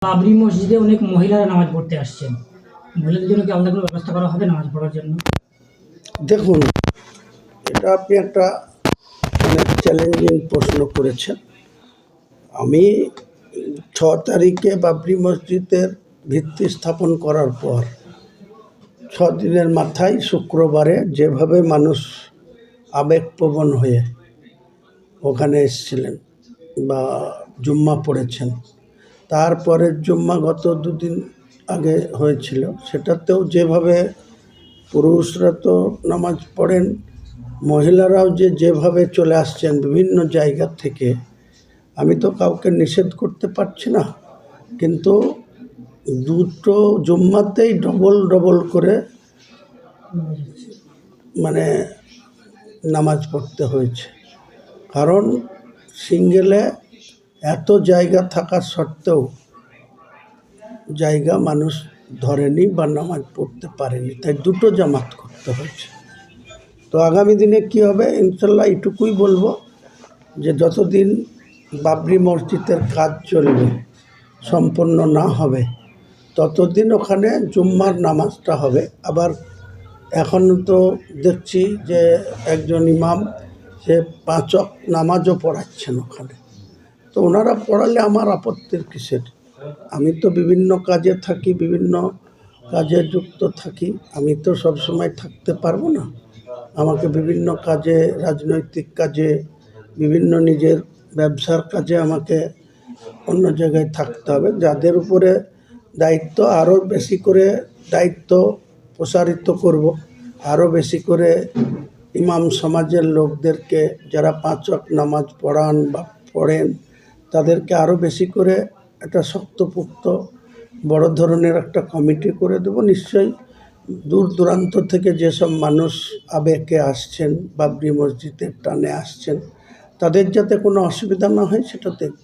বাবরি মসজিদে অনেক মহিলারা নামাজ পড়তে আসছেন। মহিলাদের জন্য কি আলাদা কোনো ব্যবস্থা করা হবে নামাজ পড়ার জন্য? দেখুন, এটা আপনি একটা অনেক চ্যালেঞ্জিং প্রশ্ন করেছেন। আমি 6 তারিখে বাবরি মসজিদের ভিত্তি স্থাপন করার পর 6 দিনের মাথায় শুক্রবারে যেভাবে মানুষ আবেগপ্রবণ হয়ে ওখানে এসেছিলেন বা জুম্মা পড়েছেন, তারপরের জুম্মা গত 2 দিন আগে হয়েছিল, সেটাতেও যেভাবে পুরুষরা তো নামাজ পড়েন, মহিলারাও যেভাবে চলে আসছেন বিভিন্ন জায়গা থেকে, আমি তো কাউকে নিষেধ করতে পারছি না, কিন্তু দুটো জুম্মাতেই ডবল করে মানে নামাজ পড়তে হয়েছে। কারণ সিঙ্গেলে এত জায়গা থাকা সত্ত্বেও জায়গা মানুষ ধরেনি বা নামাজ পড়তে পারেনি, তাই দুটো জামাত করতে হয়েছে। তো আগামী দিনে কি হবে, ইনশাল্লাহ এটুকুই বলবো যে যতদিন বাবরি মসজিদের কাজ চলবে, সম্পন্ন না হবে, ততদিন ওখানে জুম্মার নামাজটা হবে। আবার এখন তো দেখছি যে একজন ইমাম সে 5 ওয়াক্ত নামাজও পড়াচ্ছেন ওখানে। তো ওনারা পড়ালে আমার আপত্তির কিসের? আমি তো বিভিন্ন কাজে থাকি, বিভিন্ন কাজে যুক্ত থাকি, আমি তো সবসময় থাকতে পারবো না। আমাকে বিভিন্ন কাজে, রাজনৈতিক কাজে, বিভিন্ন নিজের ব্যবসার কাজে আমাকে অন্য জায়গায় থাকতে হবে। যাদের উপরে দায়িত্ব, আরও বেশি করে দায়িত্ব প্রসারিত করব, আরও বেশি করে ইমাম সমাজের লোকদেরকে, যারা 5 ওয়াক্ত নামাজ পড়ান বা পড়েন, তাদেরকে আরও বেশি করে একটা শক্তপোক্ত বড় ধরনের একটা কমিটি করে দেব। নিশ্চয়ই দূর দূরান্ত থেকে যেসব মানুষ আবেগে আসছেন, বাবরি মসজিদের টানে আসছেন, তাদের যাতে কোনো অসুবিধা না হয় সেটা দেখব।